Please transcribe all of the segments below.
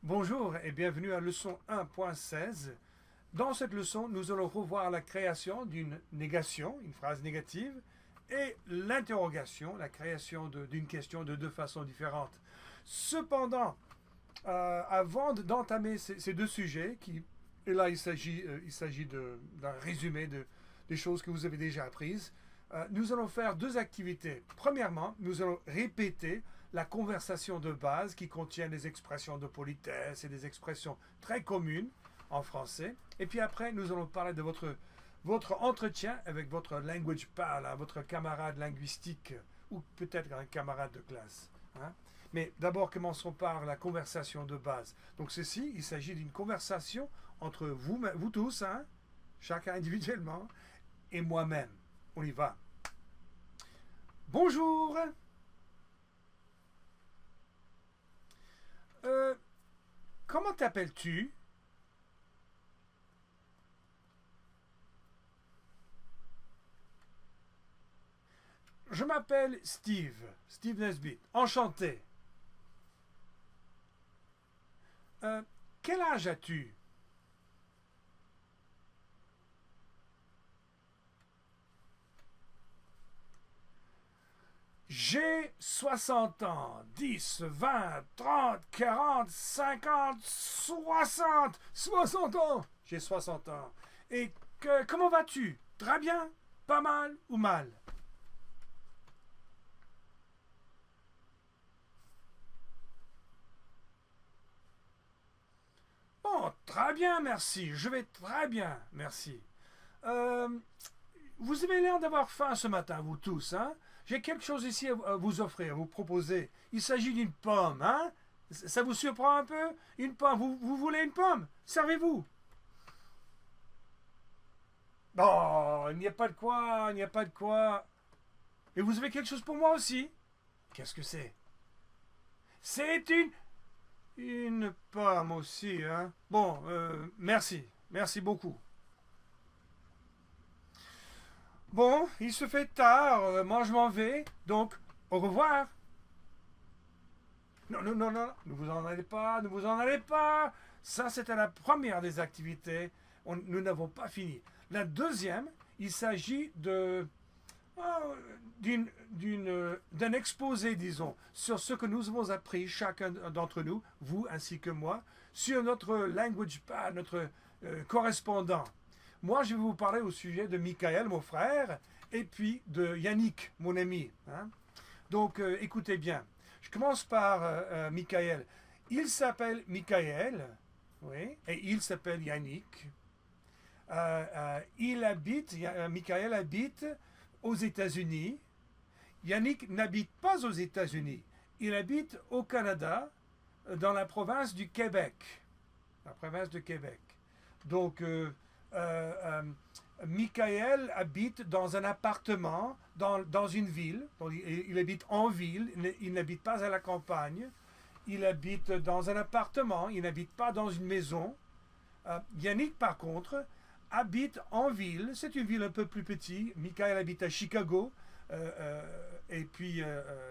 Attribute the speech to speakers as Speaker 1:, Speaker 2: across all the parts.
Speaker 1: Bonjour et bienvenue à leçon 1.16. Dans cette leçon, nous allons revoir la création d'une négation, une phrase négative, et l'interrogation, la création d'une question de deux façons différentes. Cependant, avant d'entamer ces deux sujets, et là il s'agit d'un résumé des choses que vous avez déjà apprises, nous allons faire deux activités. Premièrement, nous allons répéter la conversation de base qui contient des expressions de politesse et des expressions très communes en français. Et puis après, nous allons parler de votre entretien avec votre language pal, hein, votre camarade linguistique ou peut-être un camarade de classe. Hein. Mais d'abord, commençons par la conversation de base. Donc ceci, il s'agit d'une conversation entre vous tous, hein, chacun individuellement, et moi-même. On y va. Bonjour. Euh, Comment t'appelles-tu? Je m'appelle Steve Nesbitt. Enchanté. Euh, Quel âge as-tu? J'ai 60 ans, 10, 20, 30, 40, 50, 60. 60 ans. J'ai 60 ans. Et comment vas-tu? Très bien? Pas mal ou mal? Bon, très bien, merci. Je vais très bien, merci. Euh, Vous avez l'air d'avoir faim ce matin, vous tous, hein? J'ai quelque chose ici à vous offrir, à vous proposer. Il s'agit d'une pomme, hein? Ça vous surprend un peu? Une pomme. Vous voulez une pomme? Servez-vous. Oh, il n'y a pas de quoi, il n'y a pas de quoi. Et vous avez quelque chose pour moi aussi? Qu'est-ce que c'est? C'est une pomme aussi, hein? Bon, merci. Merci beaucoup. Bon, il se fait tard, moi je m'en vais, donc au revoir. Non, non, non, non, ne vous en allez pas, ne vous en allez pas. Ça, c'était la première des activités. Nous n'avons pas fini. La deuxième, il s'agit d'un exposé, disons, sur ce que nous avons appris, chacun d'entre nous, vous ainsi que moi, sur notre language pad, notre correspondant. Moi, je vais vous parler au sujet de Michael, mon frère, et puis de Yannick, mon ami. Hein. Donc, écoutez bien. Je commence par Michael. Il s'appelle Michael, oui, et il s'appelle Yannick. Michael habite aux États-Unis. Yannick n'habite pas aux États-Unis. Il habite au Canada, dans la province du Québec. La province de Québec. Donc, euh, euh, Michael habite dans un appartement dans une ville. Donc, il habite en ville, il n'habite pas à la campagne. Il habite dans un appartement, il n'habite pas dans une maison. Yannick, par contre, habite en ville. C'est une ville un peu plus petite. Michael habite à Chicago. Et puis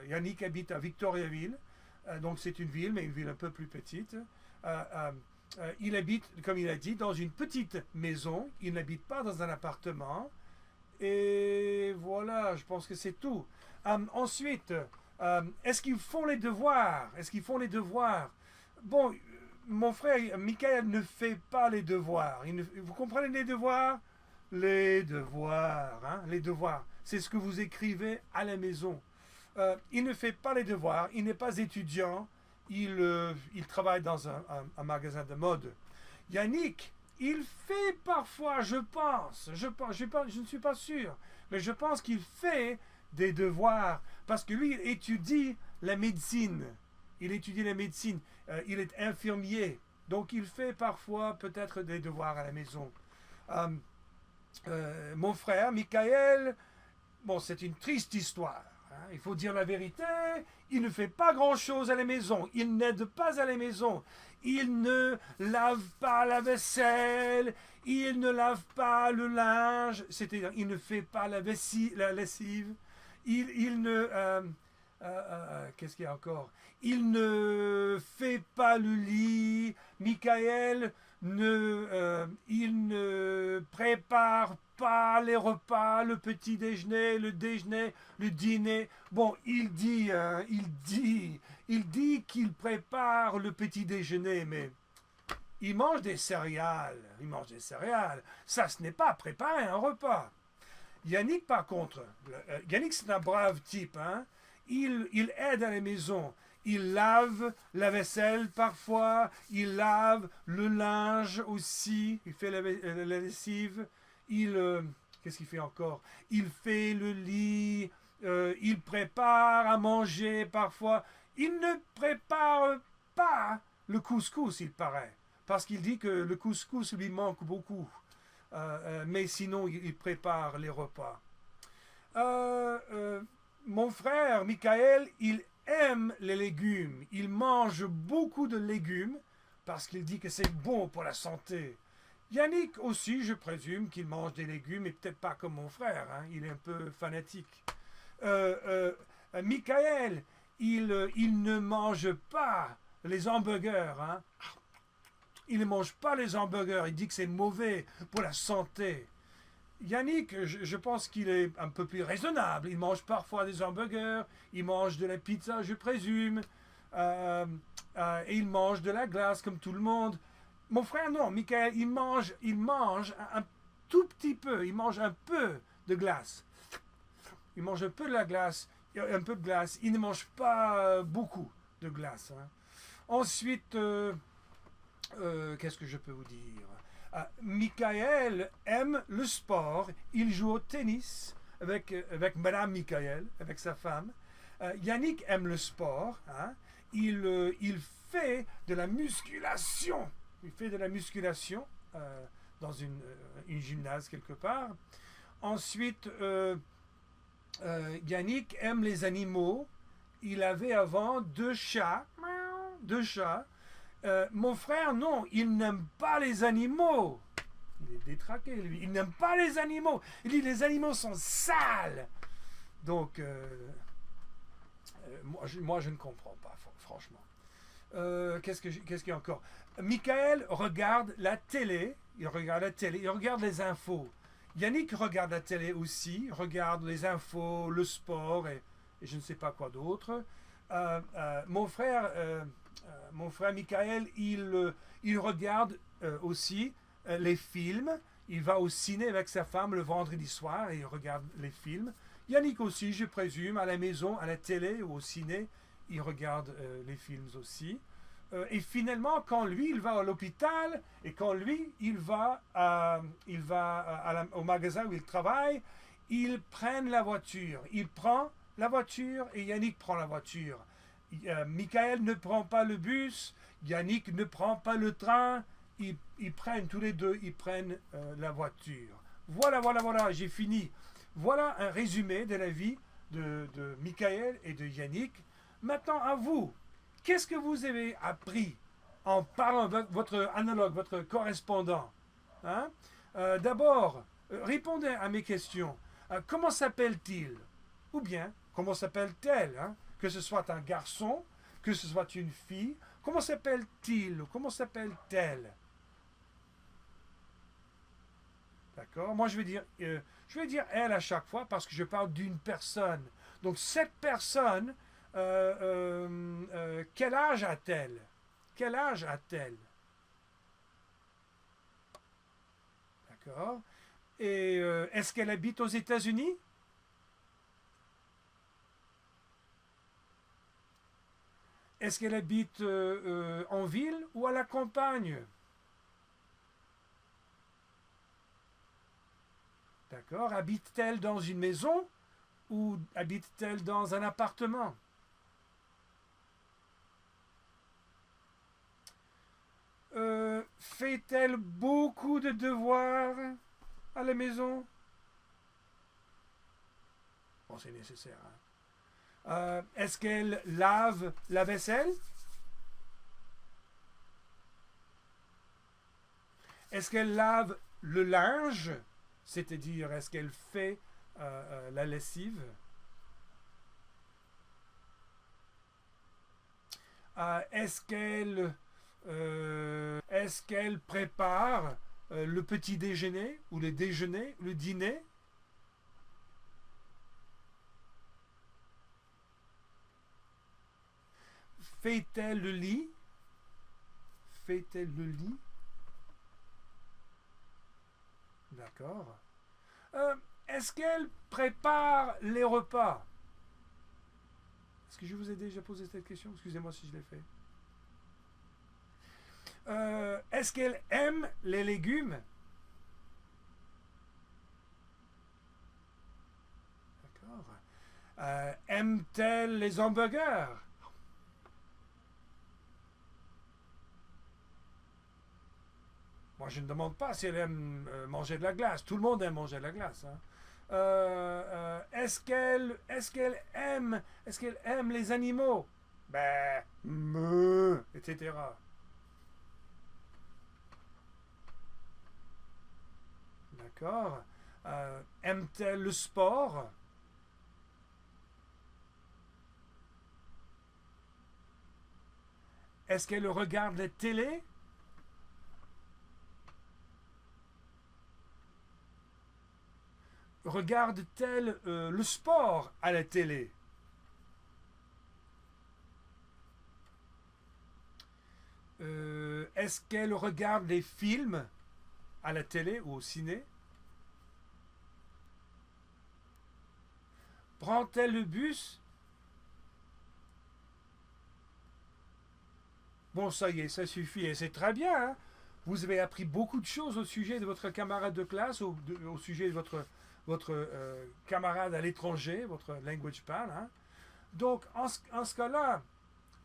Speaker 1: Yannick habite à Victoriaville. Donc c'est une ville, mais une ville un peu plus petite. Il habite, comme il a dit, dans une petite maison. Il n'habite pas dans un appartement. Et voilà, je pense que c'est tout. Ensuite, est-ce qu'ils font les devoirs? Est-ce qu'ils font les devoirs? Bon, mon frère Michael ne fait pas les devoirs. Vous comprenez les devoirs? Les devoirs, hein, les devoirs. C'est ce que vous écrivez à la maison. Il ne fait pas les devoirs, il n'est pas étudiant, il travaille dans un magasin de mode. Yannick, il fait parfois, je ne suis pas sûr, mais je pense qu'il fait des devoirs parce que lui, il étudie la médecine. Il étudie la médecine. Il est infirmier. Donc, il fait parfois peut-être des devoirs à la maison. Euh, Mon frère, Michael, bon, c'est une triste histoire. Hein. Il faut dire la vérité. Il ne fait pas grand-chose à la maison. Il n'aide pas à la maison. Il ne lave pas la vaisselle. Il ne lave pas le linge. C'est-à-dire, il ne fait pas la lessive. Il ne... Qu'est-ce qu'il y a encore? Il ne fait pas le lit. Michael il ne prépare pas les repas, le petit déjeuner, le dîner. Bon, il dit qu'il prépare le petit déjeuner, mais il mange des céréales. Il mange des céréales. Ça, ce n'est pas préparer un repas. Yannick, par contre, Yannick, c'est un brave type. Hein? Il aide à la maison. Il lave la vaisselle parfois. Il lave le linge aussi. Il fait la lessive. Qu'est-ce qu'il fait encore? Il fait le lit. Il prépare à manger parfois. Il ne prépare pas le couscous, il paraît. Parce qu'il dit que le couscous lui manque beaucoup. Mais sinon, il prépare les repas. Mon frère, Michael, il aime les légumes. Il mange beaucoup de légumes parce qu'il dit que c'est bon pour la santé. Yannick aussi, je présume qu'il mange des légumes, mais peut-être pas comme mon frère. Hein, il est un peu fanatique. Michael, il ne mange pas les hamburgers. Hein. Il ne mange pas les hamburgers. Il dit que c'est mauvais pour la santé. Yannick, je pense qu'il est un peu plus raisonnable. Il mange parfois des hamburgers, il mange de la pizza, je présume, et il mange de la glace comme tout le monde. Mon frère, non, Michael, il mange un tout petit peu, il mange un peu de glace. Il mange un peu de la glace, un peu de glace. Il ne mange pas beaucoup de glace. Hein. Ensuite, qu'est-ce que je peux vous dire? Michael aime le sport. Il joue au tennis avec Madame Michael, avec sa femme. Yannick aime le sport. Hein. Il fait de la musculation. Il fait de la musculation dans une gymnase quelque part. Ensuite, Yannick aime les animaux. Il avait avant 2 chats. 2 chats. Mon frère, non, il n'aime pas les animaux. Il est détraqué, lui. Il n'aime pas les animaux. Il dit les animaux sont sales. Donc, moi, je ne comprends pas, franchement. Qu'est-ce qu'il y a encore? Michael regarde la télé. Il regarde les infos. Yannick regarde la télé aussi. Regarde les infos, le sport et je ne sais pas quoi d'autre. Mon frère Michael, il regarde aussi les films. Il va au ciné avec sa femme le vendredi soir et il regarde les films. Yannick aussi, je présume, à la maison, à la télé ou au ciné, il regarde les films aussi. Et finalement, quand lui, il va à l'hôpital et quand lui, il va au magasin où il travaille, ils prennent la voiture. Il prend la voiture et Yannick prend la voiture. Michael ne prend pas le bus, Yannick ne prend pas le train, ils prennent tous les deux, ils prennent la voiture. Voilà, j'ai fini. Voilà un résumé de la vie de Michael et de Yannick. Maintenant, à vous, qu'est-ce que vous avez appris en parlant avec votre analogue, votre correspondant? Hein? D'abord, répondez à mes questions. Comment s'appelle-t-il? Ou bien, comment s'appelle-t-elle? Hein? Que ce soit un garçon, que ce soit une fille, comment s'appelle-t-il? Comment s'appelle-t-elle? D'accord? Moi, je vais dire elle à chaque fois parce que je parle d'une personne. Donc, cette personne, quel âge a-t-elle? Quel âge a-t-elle? D'accord? Et est-ce qu'elle habite aux États-Unis? Est-ce qu'elle habite en ville ou à la campagne? D'accord. Habite-t-elle dans une maison ou habite-t-elle dans un appartement? Fait-elle beaucoup de devoirs à la maison? Bon, c'est nécessaire. Hein. Est-ce qu'elle lave la vaisselle? Est-ce qu'elle lave le linge? C'est-à-dire, est-ce qu'elle fait la lessive? Est-ce qu'elle prépare le petit déjeuner ou le déjeuner, le dîner? Fait-elle le lit? Fait-elle le lit? D'accord. Est-ce qu'elle prépare les repas? Est-ce que je vous ai déjà posé cette question? Excusez-moi si je l'ai fait. Est-ce qu'elle aime les légumes? D'accord. Aime-t-elle les hamburgers? Moi, je ne demande pas si elle aime manger de la glace. Tout le monde aime manger de la glace. Hein. Est-ce qu'elle aime les animaux? Ben, etc. D'accord. Aime-t-elle le sport? Est-ce qu'elle regarde la télé? Regarde-t-elle le sport à la télé? Est-ce qu'elle regarde des films à la télé ou au ciné? Prend-elle le bus? Bon, ça y est, ça suffit et c'est très bien. Hein. Vous avez appris beaucoup de choses au sujet de votre camarade de classe, au sujet de votre camarade à l'étranger, votre language pal. Hein. Donc, en ce cas-là,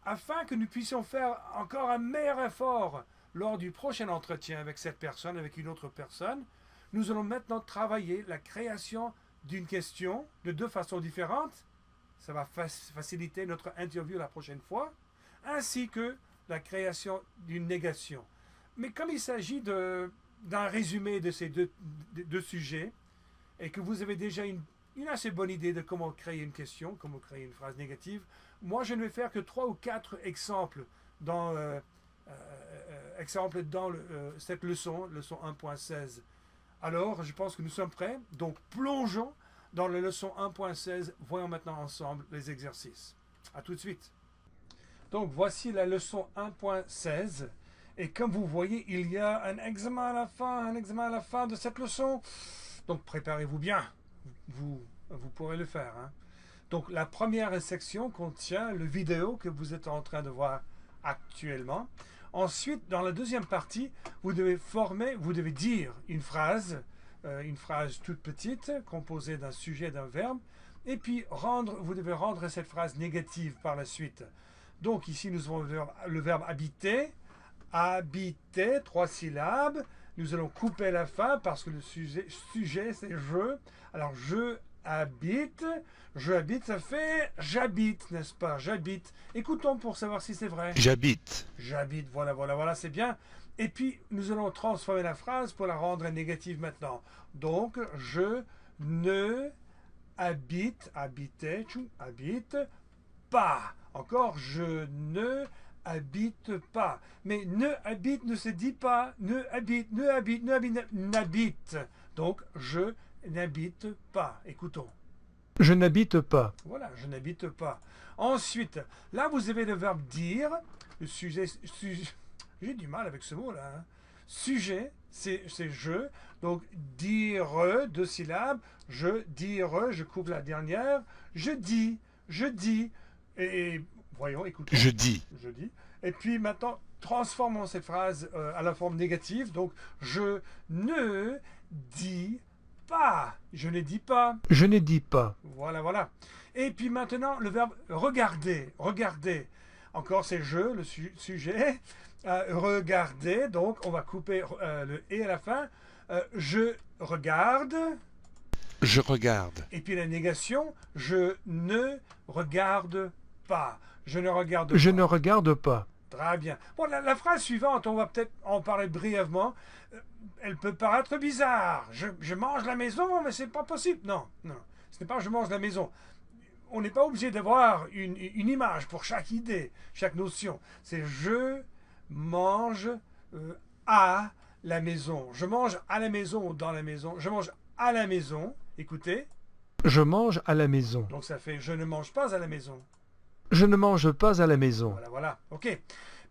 Speaker 1: afin que nous puissions faire encore un meilleur effort lors du prochain entretien avec cette personne, avec une autre personne, nous allons maintenant travailler la création d'une question de deux façons différentes. Ça va faciliter notre interview la prochaine fois, ainsi que la création d'une négation. Mais comme il s'agit d'un résumé de ces deux sujets, et que vous avez déjà une assez bonne idée de comment créer une question, comment créer une phrase négative, moi je ne vais faire que 3 ou 4 exemples dans, cette leçon 1.16. Alors, je pense que nous sommes prêts. Donc, plongeons dans la leçon 1.16. Voyons maintenant ensemble les exercices. A tout de suite. Donc, voici la leçon 1.16. Et comme vous voyez, il y a un examen à la fin de cette leçon. Donc, préparez-vous bien. Vous pourrez le faire. Hein. Donc, la première section contient le vidéo que vous êtes en train de voir actuellement. Ensuite, dans la deuxième partie, vous devez dire une phrase toute petite, composée d'un sujet, d'un verbe, et puis vous devez rendre cette phrase négative par la suite. Donc ici, nous avons le verbe habiter, 3 syllabes. Nous allons couper la fin parce que le sujet c'est je. Alors, je habite, ça fait j'habite, n'est-ce pas? J'habite. Écoutons pour savoir si c'est vrai.
Speaker 2: J'habite.
Speaker 1: J'habite, voilà, c'est bien. Et puis, nous allons transformer la phrase pour la rendre négative maintenant. Donc, je ne habite pas. Encore, je ne habite pas. Mais ne habite ne se dit pas. N'habite. Donc, je n'habite pas. Écoutons.
Speaker 2: Je n'habite pas.
Speaker 1: Voilà, je n'habite pas. Ensuite, là, vous avez le verbe dire. Le sujet j'ai du mal avec ce mot-là. Hein. Sujet, c'est je. Donc, dire, 2 syllabes. Je, dire, je coupe la dernière. Je dis. Et voyons, écoutons.
Speaker 2: Je dis.
Speaker 1: Et puis maintenant, transformons cette phrase à la forme négative. Donc, je ne dis pas. Je ne dis pas.
Speaker 2: Je ne dis pas.
Speaker 1: Voilà. Et puis maintenant, le verbe regarder. Encore, c'est je, le sujet. Regarder, donc on va couper le et à la fin. Je regarde.
Speaker 2: Je regarde.
Speaker 1: Et puis la négation, je ne regarde pas. Je ne regarde
Speaker 2: Je
Speaker 1: pas.
Speaker 2: ne regarde pas.
Speaker 1: Très bien. Bon, la phrase suivante, on va peut-être en parler brièvement. Elle peut paraître bizarre. Je mange la maison, mais c'est pas possible. Non. Ce n'est pas je mange la maison. on n'est pas obligé d'avoir une image pour chaque idée, chaque notion. C'est je mange à la maison. Je mange à la maison ou dans la maison. Je mange à la maison. Écoutez.
Speaker 2: Je mange à la maison.
Speaker 1: Donc ça fait je ne mange pas à la maison.
Speaker 2: Je ne mange pas à la maison.
Speaker 1: Voilà, voilà. OK.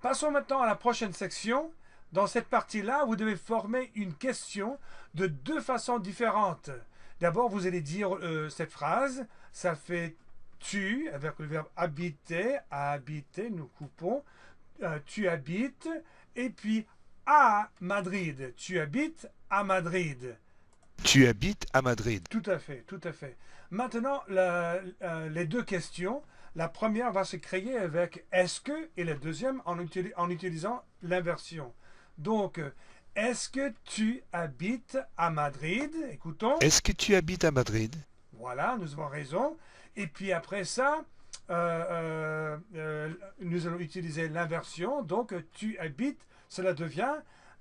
Speaker 1: Passons maintenant à la prochaine section. Dans cette partie-là, vous devez former une question de deux façons différentes. D'abord, vous allez dire cette phrase. Ça fait tu, avec le verbe habiter, à habiter, nous coupons. Tu habites. Et puis à Madrid. Tu habites à Madrid.
Speaker 2: Tu habites à Madrid.
Speaker 1: Tout à fait, tout à fait. Maintenant, les deux questions. La première va se créer avec est-ce que et la deuxième en utilisant l'inversion. Donc, est-ce que tu habites à Madrid? Écoutons.
Speaker 2: Est-ce que tu habites à Madrid?
Speaker 1: Voilà, nous avons raison. Et puis après ça, nous allons utiliser l'inversion. Donc, tu habites, cela devient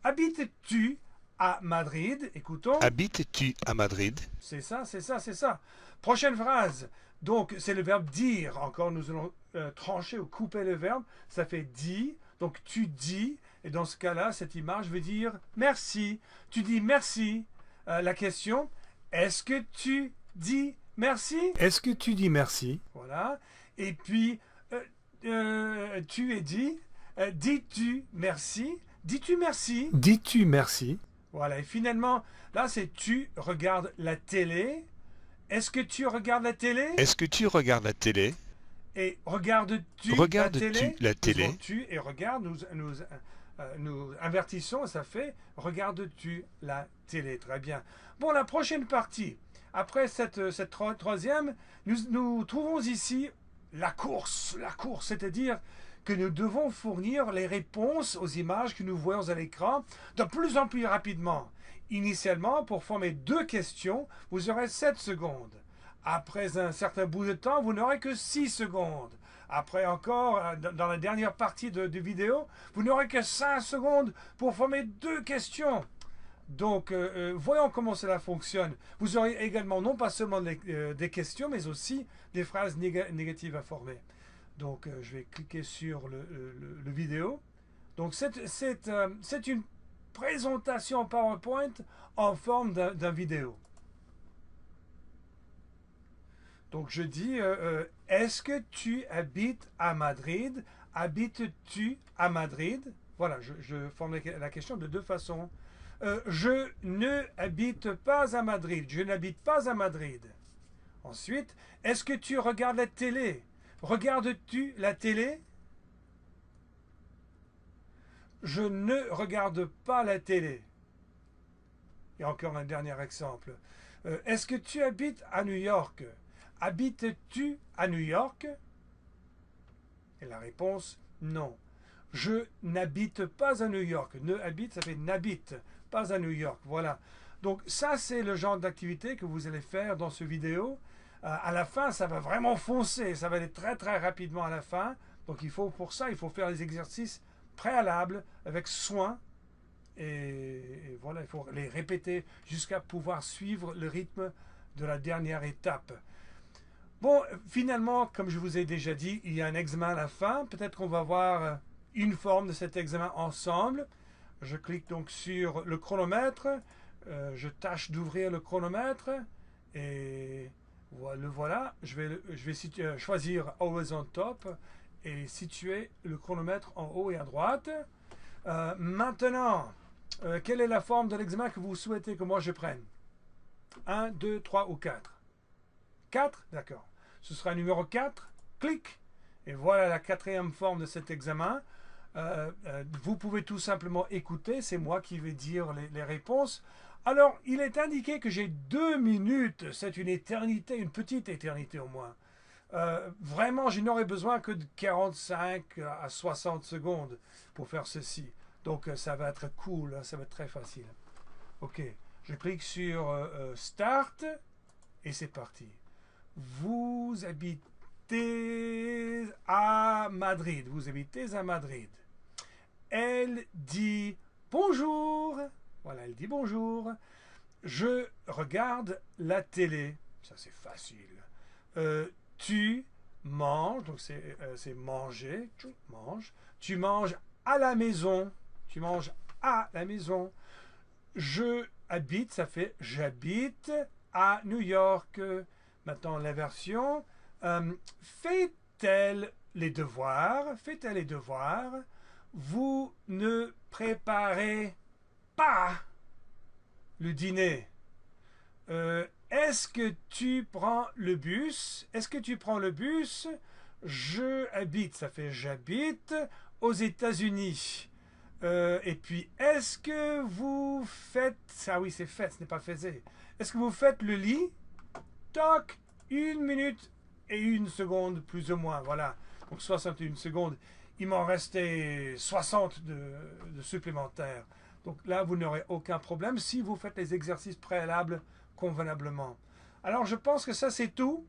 Speaker 1: habites-tu à Madrid? Écoutons.
Speaker 2: Habites-tu à Madrid?
Speaker 1: C'est ça, c'est ça, c'est ça. Prochaine phrase. Donc, c'est le verbe dire. Encore, nous allons trancher ou couper le verbe. Ça fait dit. Donc, tu dis. Et dans ce cas-là, cette image veut dire merci. Tu dis merci. La question, est-ce que tu dis merci?
Speaker 2: Est-ce que tu dis merci?
Speaker 1: Voilà. Et puis, tu es dit. Dis-tu merci? Dis-tu merci?
Speaker 2: Dis-tu merci?
Speaker 1: Voilà. Et finalement, là, c'est tu regardes la télé. Est-ce que tu regardes la télé?
Speaker 2: Est-ce que tu regardes la télé?
Speaker 1: Et regardes-tu
Speaker 2: la télé?
Speaker 1: Nous tu et regarde, nous invertissons, ça fait regardes-tu la télé? Très bien. Bon, la prochaine partie. Après cette troisième, nous trouvons ici la course. La course, c'est-à-dire que nous devons fournir les réponses aux images que nous voyons à l'écran de plus en plus rapidement. Initialement, pour former deux questions, vous aurez 7 secondes. Après un certain bout de temps, vous n'aurez que 6 secondes. Après encore, dans la dernière partie de vidéo, vous n'aurez que 5 secondes pour former deux questions. Donc, voyons comment cela fonctionne. Vous aurez également non pas seulement des questions, mais aussi des phrases négatives à former. Donc, je vais cliquer sur le vidéo. Donc, c'est une présentation PowerPoint en forme d'un vidéo. Donc je dis, est-ce que tu habites à Madrid? Habites-tu à Madrid? Voilà, je forme la question de deux façons. Je ne habite pas à Madrid. Je n'habite pas à Madrid. Ensuite, est-ce que tu regardes la télé? Regardes-tu la télé? Je ne regarde pas la télé. Et encore un dernier exemple. Est-ce que tu habites à New York? Habites-tu à New York? Et la réponse, non. Je n'habite pas à New York. Ne habite, ça fait n'habite pas à New York. Voilà. Donc ça, c'est le genre d'activité que vous allez faire dans ce vidéo. À la fin, ça va vraiment foncer. Ça va aller très très rapidement à la fin. Donc pour ça, il faut faire les exercices préalables avec soin. Et voilà, il faut les répéter jusqu'à pouvoir suivre le rythme de la dernière étape. Bon, finalement, comme je vous ai déjà dit, il y a un examen à la fin. Peut-être qu'on va voir une forme de cet examen ensemble. Je clique donc sur le chronomètre. Je tâche d'ouvrir le chronomètre. Et le voilà. Je vais choisir Always on Top et situer le chronomètre en haut et à droite. Maintenant, quelle est la forme de l'examen que vous souhaitez que moi je prenne? 1, 2, 3 ou 4? 4? D'accord. Ce sera numéro 4. Clic. Et voilà la quatrième forme de cet examen. Vous pouvez tout simplement écouter. C'est moi qui vais dire les réponses. Alors, il est indiqué que j'ai 2 minutes. C'est une éternité, une petite éternité au moins. Vraiment, je n'aurai besoin que de 45 à 60 secondes pour faire ceci. Donc, ça va être cool. Ça va être très facile. OK. Je clique sur Start. Et c'est parti. Vous habitez à Madrid. Vous habitez à Madrid. Elle dit bonjour. Voilà, elle dit bonjour. Je regarde la télé. Ça, c'est facile. tu manges, donc c'est manger, tu manges. Tu manges à la maison. Tu manges à la maison. Je habite, ça fait j'habite à New York. Maintenant, la version. Fait-elle les devoirs? Fait-elle les devoirs? Vous ne préparez pas le dîner. Est-ce que tu prends le bus? Est-ce que tu prends le bus? Je habite, ça fait j'habite aux États-Unis. Et puis, est-ce que vous faites... Ah oui, c'est fait, ce n'est pas faisé. Est-ce que vous faites le lit? Toc, 1 minute et 1 seconde, plus ou moins. Voilà, donc 61 secondes. Il m'en restait 60 de supplémentaires. Donc là, vous n'aurez aucun problème si vous faites les exercices préalables convenablement. Alors, je pense que ça, c'est tout.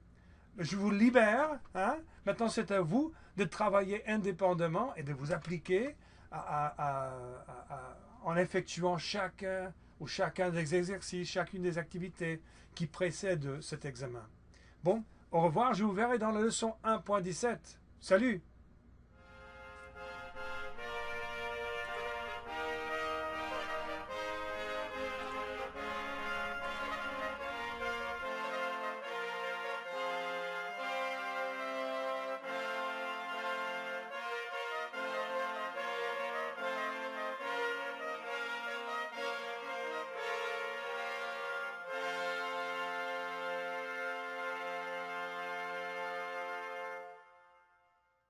Speaker 1: Je vous libère. Hein? Maintenant, c'est à vous de travailler indépendamment et de vous appliquer en effectuant chacun des exercices, chacune des activités qui précèdent cet examen. Bon, au revoir, je vous verrai dans la leçon 1.17. Salut!